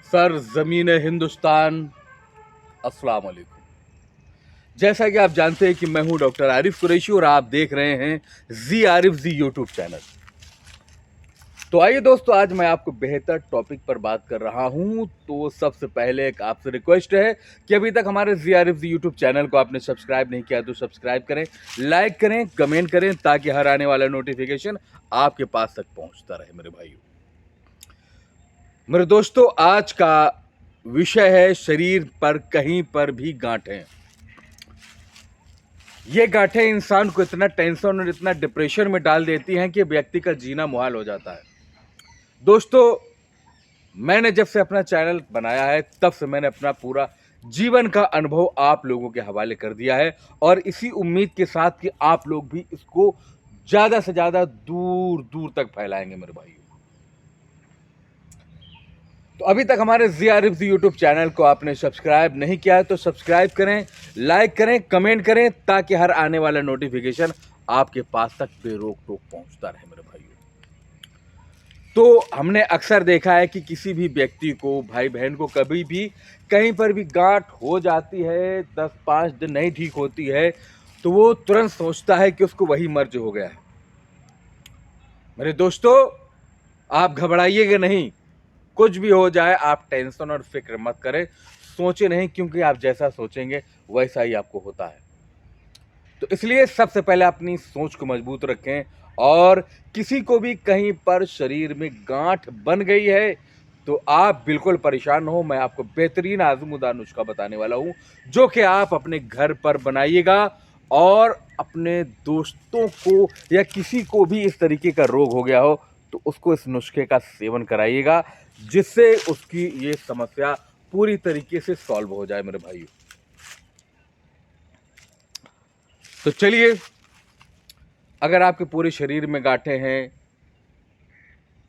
Sir ज़मीन हिंदुस्तान, अस्सलाम वालेकुम। जैसा कि आप जानते हैं कि मैं हूं डॉक्टर आरिफ कुरैशी और आप देख रहे हैं जी आरिफ जी यूट्यूब चैनल। तो आइए दोस्तों, आज मैं आपको बेहतर टॉपिक पर बात कर रहा हूं। तो सबसे पहले एक आपसे रिक्वेस्ट है कि अभी तक हमारे जी आरिफ जी यूट्यूब चैनल को आपने सब्सक्राइब नहीं किया तो सब्सक्राइब करें, लाइक करें, कमेंट करें, ताकि हर आने वाला नोटिफिकेशन आपके पास तक पहुंचता रहे। मेरे भाइयों, मेरे दोस्तों, आज का विषय है शरीर पर कहीं पर भी गांठें। ये गांठें इंसान को इतना टेंशन और इतना डिप्रेशन में डाल देती हैं कि व्यक्ति का जीना मुहाल हो जाता है। दोस्तों, मैंने जब से अपना चैनल बनाया है तब से मैंने अपना पूरा जीवन का अनुभव आप लोगों के हवाले कर दिया है, और इसी उम्मीद के साथ कि आप लोग भी इसको ज्यादा से ज्यादा दूर दूर तक फैलाएंगे। मेरे भाइयों, तो अभी तक हमारे जी आरिफ जी यूट्यूब चैनल को आपने सब्सक्राइब नहीं किया है तो सब्सक्राइब करें, लाइक करें, कमेंट करें, ताकि हर आने वाला नोटिफिकेशन आपके पास तक बेरोक टोक पहुंचता रहे। मेरे भाइयों, तो हमने अक्सर देखा है कि किसी भी व्यक्ति को, भाई बहन को, कभी भी कहीं पर भी गांठ हो जाती है, 10-5 दिन नहीं ठीक होती है, तो वो तुरंत सोचता है कि उसको वही मर्ज हो गया है। मेरे दोस्तों, आप घबराइएगा नहीं। कुछ भी हो जाए, आप टेंशन और फिक्र मत करें, सोचे नहीं, क्योंकि आप जैसा सोचेंगे वैसा ही आपको होता है। तो इसलिए सबसे पहले अपनी सोच को मजबूत रखें, और किसी को भी कहीं पर शरीर में गांठ बन गई है तो आप बिल्कुल परेशान न हो। मैं आपको बेहतरीन आजमूदा नुस्खा बताने वाला हूं, जो कि आप अपने घर पर बनाइएगा, और अपने दोस्तों को या किसी को भी इस तरीके का रोग हो गया हो तो उसको इस नुस्खे का सेवन कराइएगा, जिससे उसकी ये समस्या पूरी तरीके से सॉल्व हो जाए। मेरे भाइयों, तो चलिए, अगर आपके पूरे शरीर में गांठें हैं,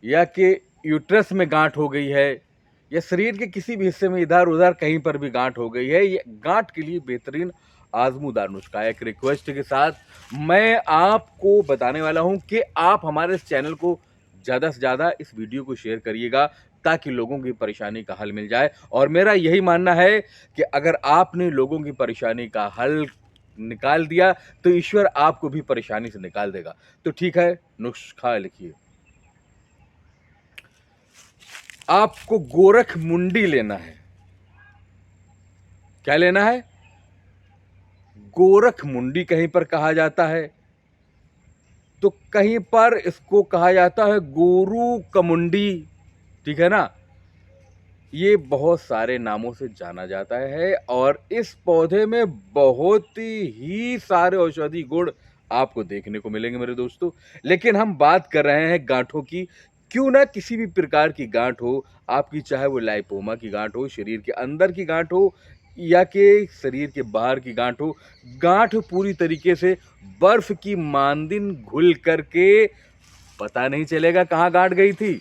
या कि यूट्रस में गांठ हो गई है, या शरीर के किसी भी हिस्से में इधर उधर कहीं पर भी गांठ हो गई है, ये गांठ के लिए बेहतरीन आजमूदार नुस्खा है। एक रिक्वेस्ट के साथ मैं आपको बताने वाला हूं कि आप हमारे इस चैनल को ज़्यादा से ज़्यादा इस वीडियो को शेयर करिएगा, ताकि लोगों की परेशानी का हल मिल जाए। और मेरा यही मानना है कि अगर आपने लोगों की परेशानी का हल निकाल दिया तो ईश्वर आपको भी परेशानी से निकाल देगा। तो ठीक है, नुस्खा लिखिए। आपको गोरख मुंडी लेना है। क्या लेना है? गोरख मुंडी कहीं पर कहा जाता है, तो कहीं पर इसको कहा जाता है गोरू कमुंडी। ठीक है ना? ये बहुत सारे नामों से जाना जाता है, और इस पौधे में बहुत ही सारे औषधि गुण आपको देखने को मिलेंगे मेरे दोस्तों। लेकिन हम बात कर रहे हैं गांठों की। क्यों ना किसी भी प्रकार की गांठ हो आपकी, चाहे वो लाइपोमा की गांठ हो, शरीर के अंदर की गांठ हो, या कि शरीर के बाहर की गांठ हो, गांठ पूरी तरीके से बर्फ की मांदिन घुल करके पता नहीं चलेगा कहाँ गांठ गई थी।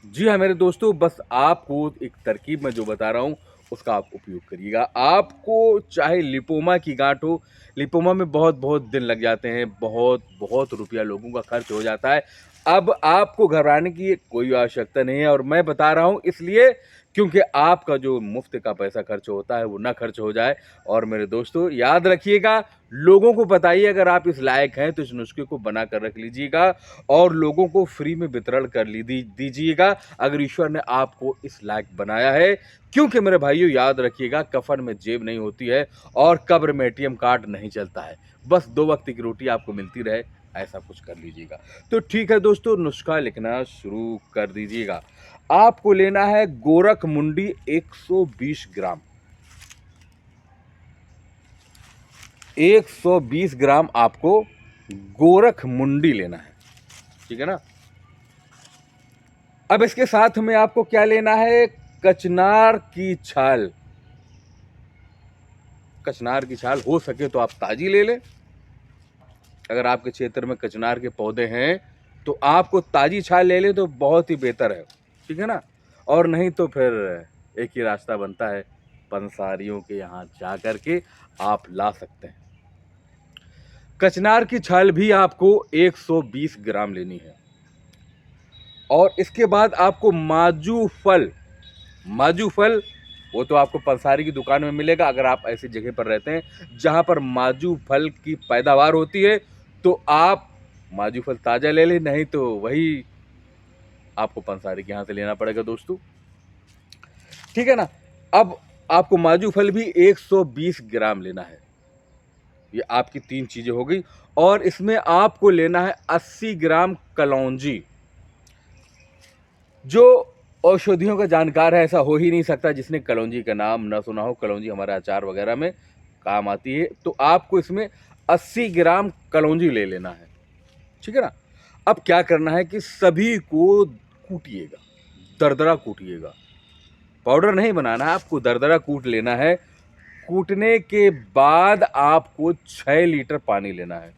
जी हाँ मेरे दोस्तों, बस आपको एक तरकीब में जो बता रहा हूँ उसका आप उपयोग करिएगा। आपको चाहे लिपोमा की गांठ हो, लिपोमा में बहुत बहुत दिन लग जाते हैं, बहुत बहुत रुपया लोगों का खर्च हो जाता है। अब आपको घबराने की कोई आवश्यकता नहीं है, और मैं बता रहा हूँ इसलिए क्योंकि आपका जो मुफ्त का पैसा खर्च होता है वो ना खर्च हो जाए। और मेरे दोस्तों, याद रखिएगा, लोगों को बताइए, अगर आप इस लायक हैं तो इस नुस्खे को बना कर रख लीजिएगा, और लोगों को फ्री में वितरण कर दीजिएगा, अगर ईश्वर ने आपको इस लायक बनाया है। क्योंकि मेरे भाइयों, याद रखिएगा, कफन में जेब नहीं होती है, और कब्र में एटीएम कार्ड नहीं चलता है। बस 2 वक्त की रोटी आपको मिलती रहे, ऐसा कुछ कर लीजिएगा। तो ठीक है दोस्तों, नुस्खा लिखना शुरू कर दीजिएगा। आपको लेना है गोरख मुंडी 120 ग्राम। 120 ग्राम आपको गोरख मुंडी लेना है। ठीक है ना? अब इसके साथ में आपको क्या लेना है? कचनार की छाल। कचनार की छाल हो सके तो आप ताजी ले लें। अगर आपके क्षेत्र में कचनार के पौधे हैं तो आपको ताजी छाल ले लें तो बहुत ही बेहतर है। ठीक है ना? और नहीं तो फिर एक ही रास्ता बनता है, पंसारियों के यहाँ जा करके आप ला सकते हैं। कचनार की छाल भी आपको 120 ग्राम लेनी है। और इसके बाद आपको माजू फल वो तो आपको पंसारी की दुकान में मिलेगा। अगर आप ऐसी जगह पर रहते हैं जहां पर माजू फल की पैदावार होती है तो आप माजू फल ताजा ले लें, नहीं तो वही आपको पंसारी के यहाँ से लेना पड़ेगा दोस्तों, ठीक है ना। अब आपको माजू फल भी 120 ग्राम लेना है। ये आपकी 3 चीजें हो गई। और इसमें आपको लेना है 80 ग्राम कलौंजी। जो औषधियों का जानकार है ऐसा हो ही नहीं सकता जिसने कलौंजी का नाम ना सुना हो। कलौंजी हमारे अचार वगैरह में काम आती है। तो आपको इसमें 80 ग्राम कलौंजी ले लेना है, ठीक है ना। अब क्या करना है कि सभी को कूटिएगा, दरदरा कूटिएगा। पाउडर नहीं बनाना है, आपको दरदरा कूट लेना है। कूटने के बाद आपको 6 लीटर पानी लेना है।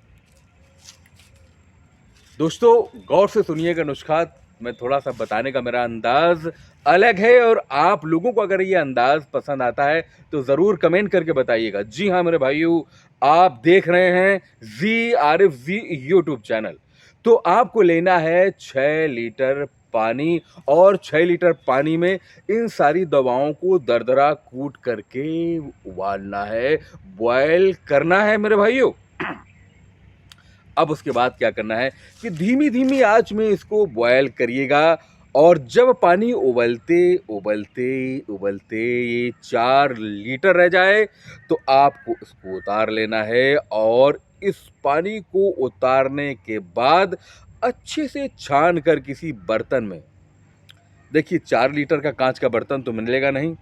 दोस्तों गौर से सुनिएगा नुस्खा, मैं थोड़ा सा बताने का मेरा अंदाज अलग है और आप लोगों को अगर ये अंदाज पसंद आता है तो ज़रूर कमेंट करके बताइएगा। जी हाँ मेरे भाइयों, आप देख रहे हैं ZRFZ यूट्यूब चैनल। तो आपको लेना है 6 लीटर पानी और 6 लीटर पानी में इन सारी दवाओं को दरदरा कूट करके उबालना है, बॉयल करना है मेरे भाइयों। अब उसके बाद क्या करना है कि धीमी धीमी आंच में इसको बॉयल करिएगा। और जब पानी उबलते उबलते उबलते ये 4 लीटर रह जाए तो आपको इसको उतार लेना है। और इस पानी को उतारने के बाद अच्छे से छान कर किसी बर्तन में, देखिए 4 लीटर का कांच का बर्तन तो मिलेगा नहीं,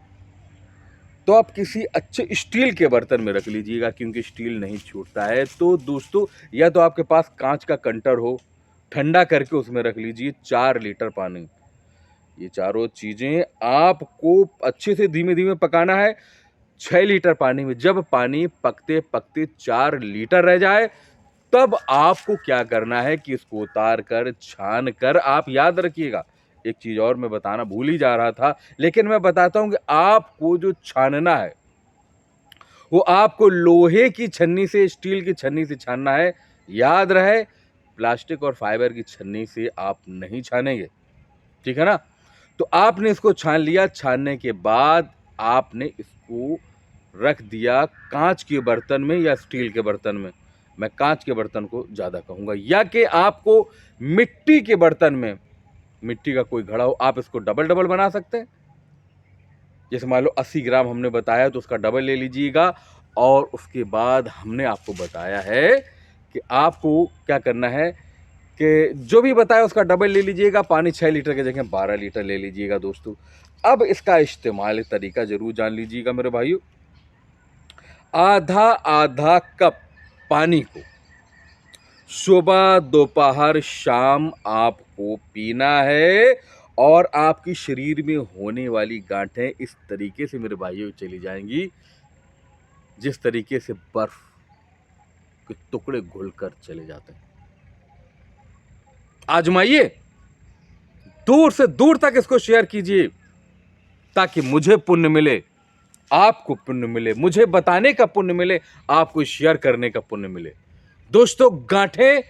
तो आप किसी अच्छे स्टील के बर्तन में रख लीजिएगा क्योंकि स्टील नहीं छूटता है। तो दोस्तों या तो आपके पास कांच का कंटर हो, ठंडा करके उसमें रख लीजिए 4 लीटर पानी। ये चारों चीज़ें आपको अच्छे से धीमे धीमे पकाना है 6 लीटर पानी में। जब पानी पकते पकते 4 लीटर रह जाए तब आपको क्या करना है कि इसको उतार कर छान कर, आप याद रखिएगा एक चीज और मैं बताना भूल ही जा रहा था, लेकिन मैं बताता हूं कि आपको जो छानना है वो आपको लोहे की छन्नी से, स्टील की छन्नी से छानना है। याद रहे प्लास्टिक और फाइबर की छन्नी से आप नहीं छानेंगे, ठीक है ना। तो आपने इसको छान लिया। छानने के बाद आपने इसको रख दिया कांच के बर्तन में या स्टील के बर्तन में। मैं कांच के बर्तन को ज़्यादा कहूँगा, या कि आपको मिट्टी के बर्तन में, मिट्टी का कोई घड़ा हो, आप इसको डबल डबल बना सकते हैं। जैसे मान लो 80 ग्राम हमने बताया तो उसका डबल ले लीजिएगा। और उसके बाद हमने आपको बताया है कि आपको क्या करना है कि जो भी बताया उसका डबल ले लीजिएगा। पानी 6 लीटर की जगह 12 लीटर ले लीजिएगा दोस्तों। अब इसका इस्तेमाल तरीका जरूर जान लीजिएगा मेरे भाइयों। आधा आधा कप पानी को सुबह दोपहर शाम आपको पीना है। और आपकी शरीर में होने वाली गांठें इस तरीके से मेरे भाइयों चली जाएंगी जिस तरीके से बर्फ के टुकड़े घुलकर चले जाते हैं। आजमाइए, दूर से दूर तक इसको शेयर कीजिए ताकि मुझे पुण्य मिले, आपको पुण्य मिले, मुझे बताने का पुण्य मिले, आपको शेयर करने का पुण्य मिले। दोस्तों गांठें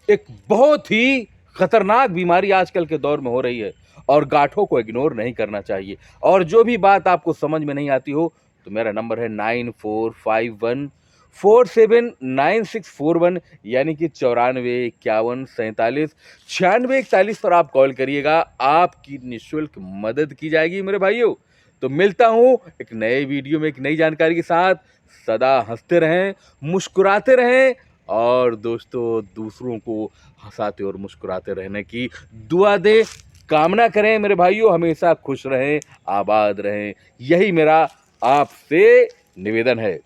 एक बहुत ही खतरनाक बीमारी आजकल के दौर में हो रही है और गांठों को इग्नोर नहीं करना चाहिए। और जो भी बात आपको समझ में नहीं आती हो तो मेरा नंबर है 9451479641, यानी कि 94 51 47 96 41 पर आप कॉल करिएगा। आपकी निःशुल्क मदद की जाएगी मेरे भाइयों। तो मिलता हूं एक नए वीडियो में एक नई जानकारी के साथ। सदा हंसते रहें, मुस्कुराते रहें और दोस्तों दूसरों को हंसाते और मुस्कुराते रहने की दुआ दे, कामना करें मेरे भाइयों। हमेशा खुश रहें, आबाद रहें, यही मेरा आपसे निवेदन है।